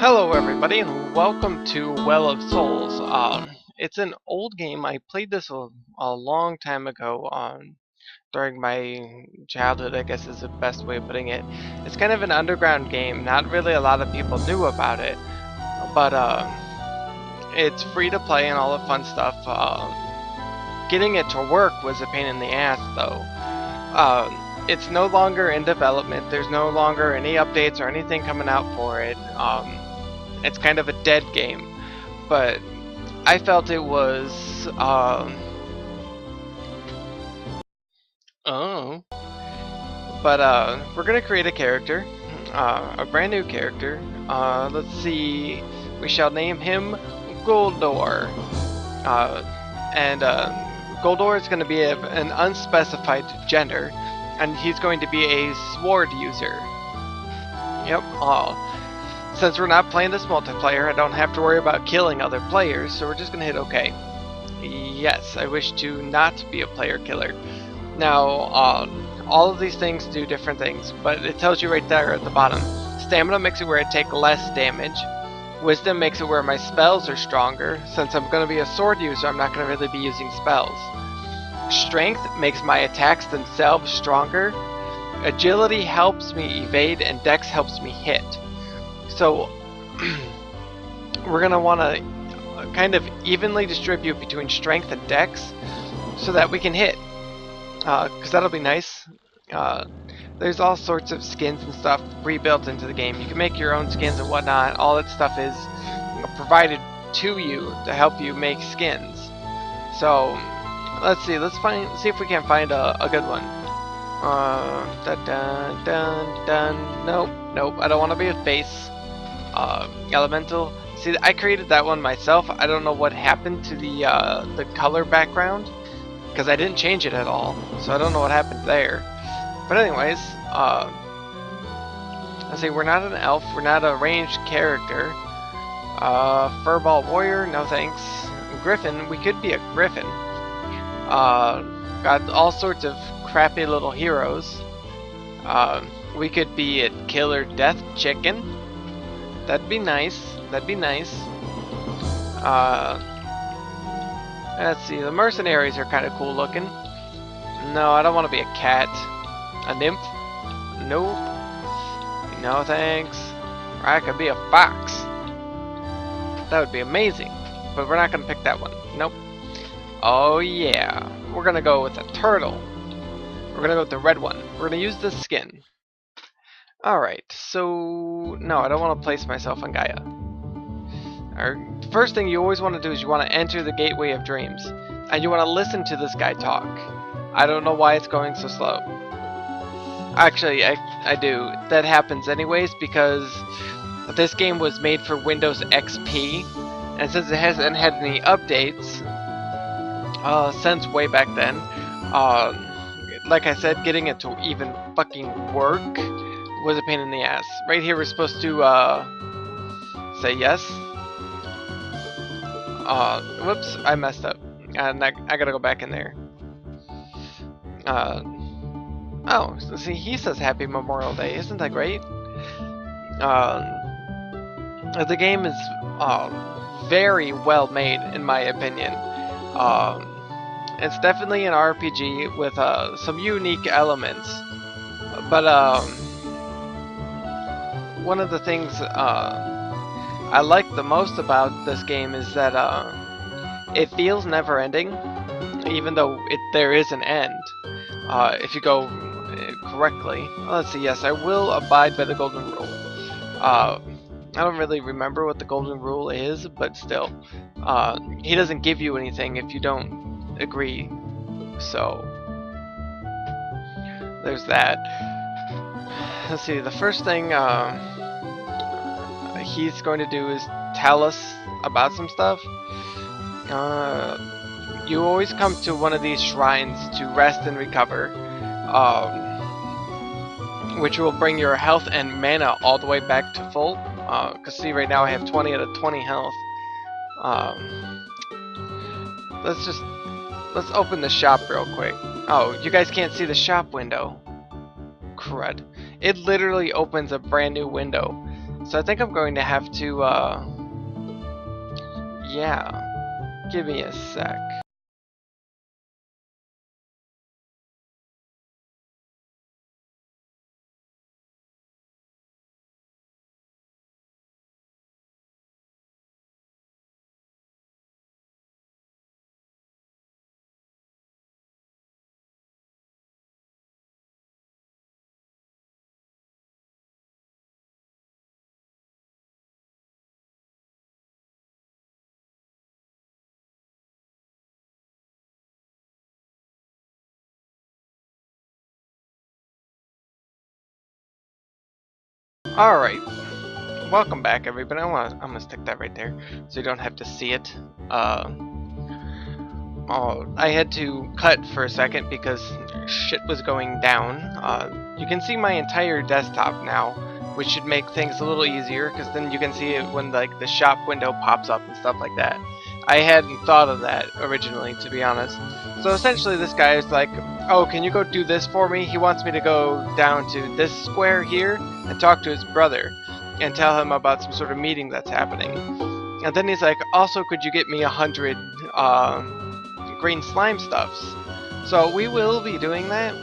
Hello everybody and welcome to Well of Souls. It's an old game. I played this a long time ago during my childhood, I guess is the best way of putting it. It's kind of an underground game. Not really a lot of people knew about it, but it's free to play and all the fun stuff. Getting it to work was a pain in the ass though. It's no longer in development. There's no longer any updates or anything coming out for it. It's kind of a dead game, but I felt it was oh, but we're gonna create a character, a brand new character. Let's see, we shall name him Goldor, and Goldor is going to be an unspecified gender, and he's going to be a sword user. Yep. Since we're not playing this multiplayer, I don't have to worry about killing other players, so we're just going to hit OK. Yes, I wish to not be a player killer. Now, all of these things do different things, but it tells you right there at the bottom. Stamina makes it where I take less damage. Wisdom makes it where my spells are stronger. Since I'm going to be a sword user, I'm not going to really be using spells. Strength makes my attacks themselves stronger. Agility helps me evade, and Dex helps me hit. So we're going to want to kind of evenly distribute between strength and Dex so that we can hit. Because that'll be nice. There's all sorts of skins and stuff pre-built into the game. You can make your own skins and whatnot. All that stuff is provided to you to help you make skins. So let's see. Let's see if we can find a good one. Dun dun dun dun. Nope. I don't want to be a face. Elemental. See, I created that one myself. I don't know what happened to the color background because I didn't change it at all. So I don't know what happened there. But anyways, let's see, we're not an elf, we're not a ranged character. Furball warrior, no thanks. Griffin, we could be a griffin. Got all sorts of crappy little heroes. We could be a killer death chicken. That'd be nice. Let's see, the mercenaries are kind of cool looking. No, I don't want to be a cat. A nymph? Nope. No thanks. I could be a fox. That would be amazing. But we're not going to pick that one. Nope. Oh yeah. We're going to go with a turtle. We're going to go with the red one. We're going to use the skin. Alright, so no, I don't want to place myself on Gaia. First thing you always want to do is you want to enter the Gateway of Dreams. And you want to listen to this guy talk. I don't know why it's going so slow. Actually, I do. That happens anyways because this game was made for Windows XP, and since it hasn't had any updates since way back then, like I said, getting it to even fucking work was a pain in the ass. Right here we're supposed to say yes. Whoops, I messed up. And I gotta go back in there. Oh, so see, he says Happy Memorial Day. Isn't that great? The game is very well made, in my opinion. It's definitely an RPG with some unique elements. But one of the things I like the most about this game is that it feels never-ending, even though there is an end. If you go correctly. Let's see, yes, I will abide by the golden rule. I don't really remember what the golden rule is, but still. He doesn't give you anything if you don't agree. So, there's that. Let's see, the first thing he's going to do is tell us about some stuff. You always come to one of these shrines to rest and recover, which will bring your health and mana all the way back to full. Cause see, right now I have 20 out of 20 health. Let's open the shop real quick. Oh, you guys can't see the shop window. Crud. It literally opens a brand new window. So I think I'm going to have to, yeah, give me a sec. Alright, welcome back everybody. I'm gonna stick that right there so you don't have to see it. I had to cut for a second because shit was going down. You can see my entire desktop now, which should make things a little easier because then you can see it when like the shop window pops up and stuff like that. I hadn't thought of that originally, to be honest. So essentially this guy is like, oh, can you go do this for me? He wants me to go down to this square here and talk to his brother and tell him about some sort of meeting that's happening. And then he's like, also could you get me 100 green slime stuffs? So we will be doing that,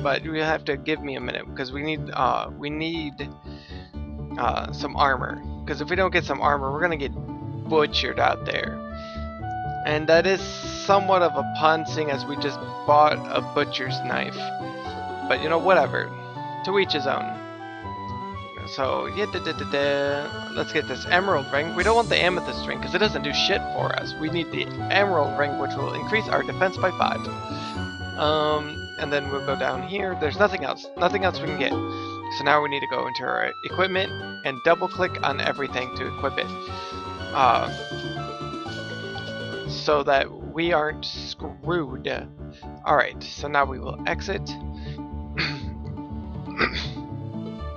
but you have to give me a minute because we need some armor. Because if we don't get some armor, we're gonna get butchered out there. And that is somewhat of a pun, seeing as we just bought a butcher's knife. But you know, whatever. To each his own. So, yeah, let's get this emerald ring. We don't want the amethyst ring because it doesn't do shit for us. We need the emerald ring, which will increase our defense by 5. And then we'll go down here. There's nothing else we can get. So now we need to go into our equipment and double click on everything to equip it. So that we aren't screwed. Alright, so now we will exit.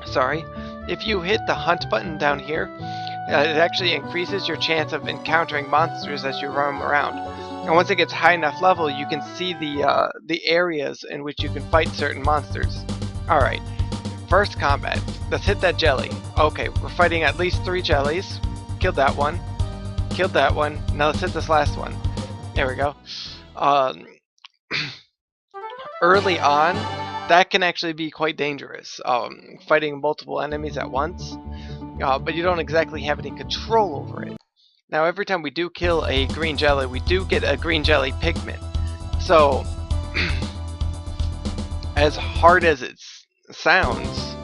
Sorry. If you hit the hunt button down here, it actually increases your chance of encountering monsters as you roam around. And once it gets high enough level, you can see the areas in which you can fight certain monsters. Alright, first combat. Let's hit that jelly. Okay, we're fighting at least 3 jellies. Killed that one. Killed that one. Now let's hit this last one. There we go. Early on, that can actually be quite dangerous, fighting multiple enemies at once, but you don't exactly have any control over it. Now every time we do kill a green jelly, we do get a green jelly pigment. So, as hard as it sounds,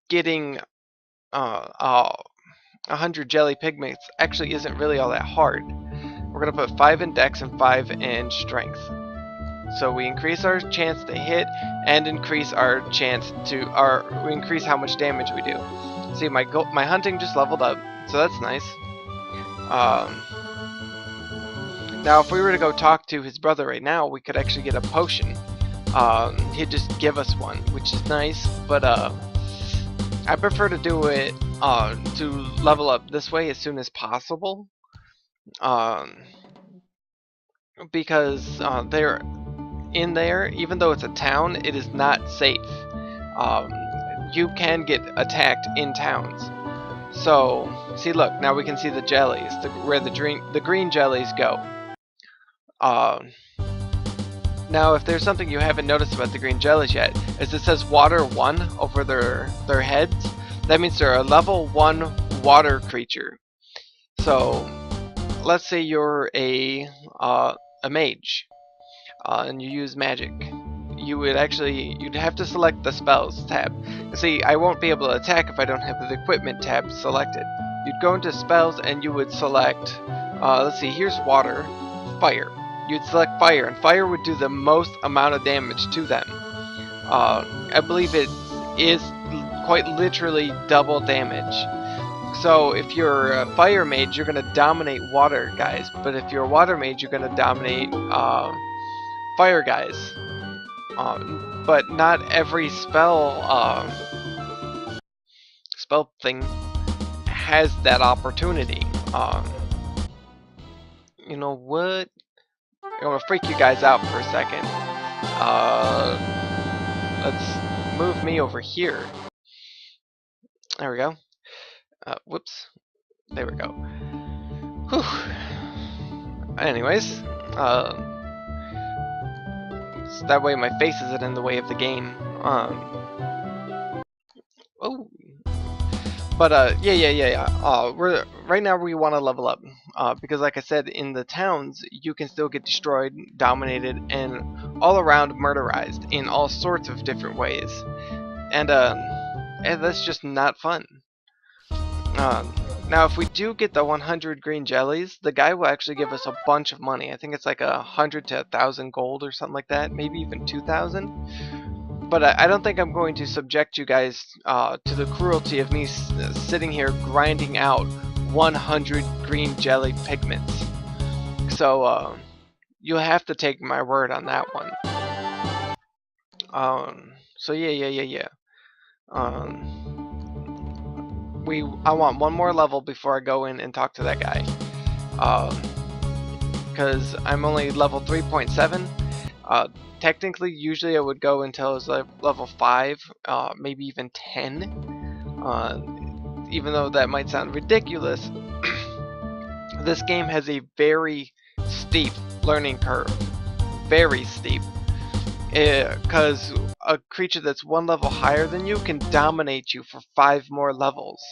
getting 100 jelly pigments actually isn't really all that hard. We're going to put 5 in dex and 5 in strength. So we increase our chance to hit and increase our chance to we increase how much damage we do. See, my hunting just leveled up, so that's nice. Now if we were to go talk to his brother right now, we could actually get a potion. He'd just give us one, which is nice, but I prefer to do it to level up this way as soon as possible. Because they're in there, even though it's a town, it is not safe. You can get attacked in towns. So, see, look, now we can see the jellies, where the green jellies go. Now, if there's something you haven't noticed about the green jellies yet, is it says water 1 over their heads. That means they're a level 1 water creature. So, let's say you're a mage. And you use magic, you'd have to select the spells tab. See, I won't be able to attack if I don't have the equipment tab selected. You'd go into spells and you would select, let's see, here's water, fire. You'd select fire, and fire would do the most amount of damage to them. I believe it is quite literally double damage. So if you're a fire mage, you're going to dominate water guys, but if you're a water mage, you're going to dominate fire guys. But not every spell thing has that opportunity. You know what? I'm gonna freak you guys out for a second. Let's move me over here. There we go. Whoops. There we go. Whew. Anyways, so that way my face isn't in the way of the game. Oh. But yeah. We're right now we want to level up because, like I said, in the towns you can still get destroyed, dominated, and all around murderized in all sorts of different ways, and that's just not fun. Now, if we do get the 100 green jellies, the guy will actually give us a bunch of money. I think it's like 100 to 1,000 gold or something like that, maybe even 2,000. But I don't think I'm going to subject you guys to the cruelty of me sitting here grinding out 100 green jelly pigments. So you'll have to take my word on that one. So yeah. I want one more level before I go in and talk to that guy. Because I'm only level 3.7. Technically, usually I would go until I was level 5, maybe even 10. Even though that might sound ridiculous, this game has a very steep learning curve. Very steep. Because a creature that's one level higher than you can dominate you for 5 more levels.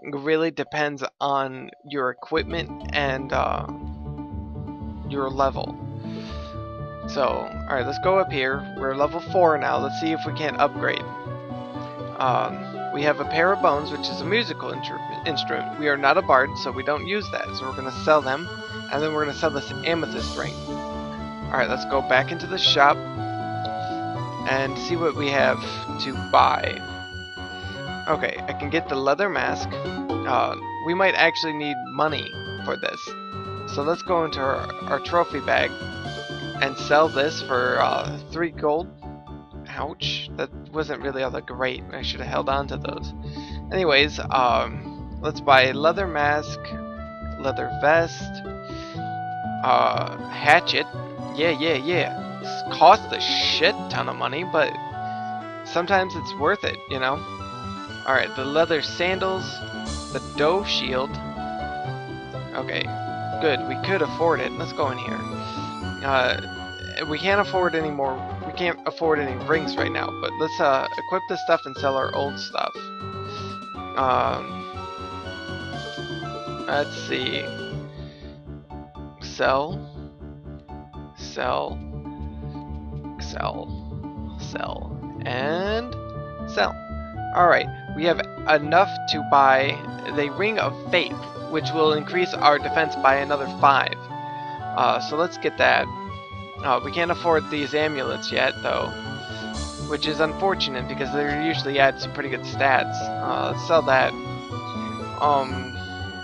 It really depends on your equipment and your level. So, alright, let's go up here. We're level 4 now. Let's see if we can't upgrade. We have a pair of bones, which is a musical instrument. We are not a bard, so we don't use that. So we're going to sell them, and then we're going to sell this amethyst ring. Alright, let's go back into the shop and see what we have to buy. Okay, I can get the leather mask. We might actually need money for this. So let's go into our trophy bag and sell this for 3 gold. Ouch, that wasn't really all that great. I should have held on to those. Anyways, let's buy leather mask, leather vest, hatchet. Yeah. This costs a shit ton of money, but sometimes it's worth it, you know? Alright, the leather sandals, the dove shield. Okay, good, we could afford it. Let's go in here. We can't afford any more. We can't afford any rings right now, but let's equip this stuff and sell our old stuff. Let's see. Sell, and sell. Alright, we have enough to buy the Ring of Faith, which will increase our defense by another 5. So let's get that. We can't afford these amulets yet, though, which is unfortunate because they usually add some pretty good stats. Let's sell that.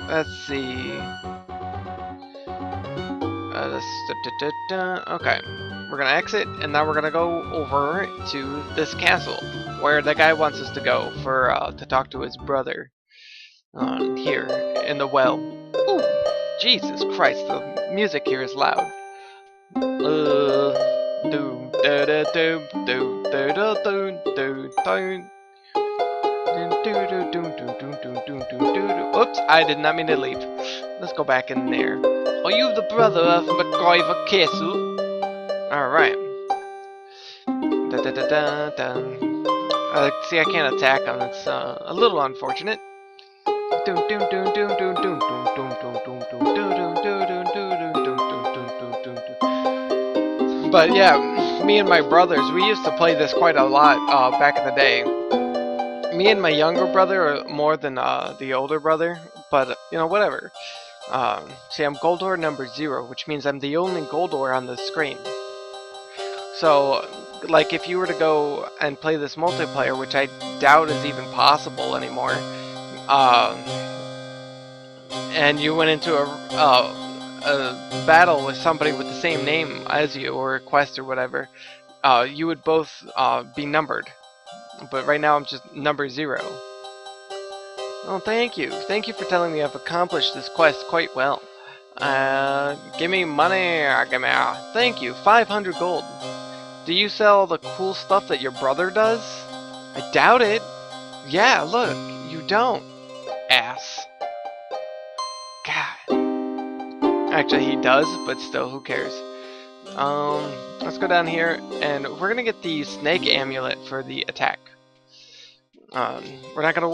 Let's see. Okay, we're gonna exit, and now we're gonna go over to this castle where the guy wants us to go for to talk to his brother. Here in the well. Ooh, Jesus Christ! The music here is loud. Oops, I did not mean to leave. Let's go back in there. Are you the brother of MacGyver Castle? Alright. See, I can't attack him. It's a little unfortunate. But yeah, me and my brothers, we used to play this quite a lot back in the day. Me and my younger brother are more than the older brother, but you know, whatever. See, I'm Goldor number 0, which means I'm the only Goldor on the screen. So, like, if you were to go and play this multiplayer, which I doubt is even possible anymore, and you went into a battle with somebody with the same name as you, or a quest or whatever, you would both be numbered. But right now I'm just number 0. Oh, thank you. Thank you for telling me I've accomplished this quest quite well. Give me money. Give me. Thank you. 500 gold. Do you sell the cool stuff that your brother does? I doubt it. Yeah, look. You don't. ass. God. Actually, he does, but still, who cares? Let's go down here, and we're gonna get the snake amulet for the attack. We're not gonna worry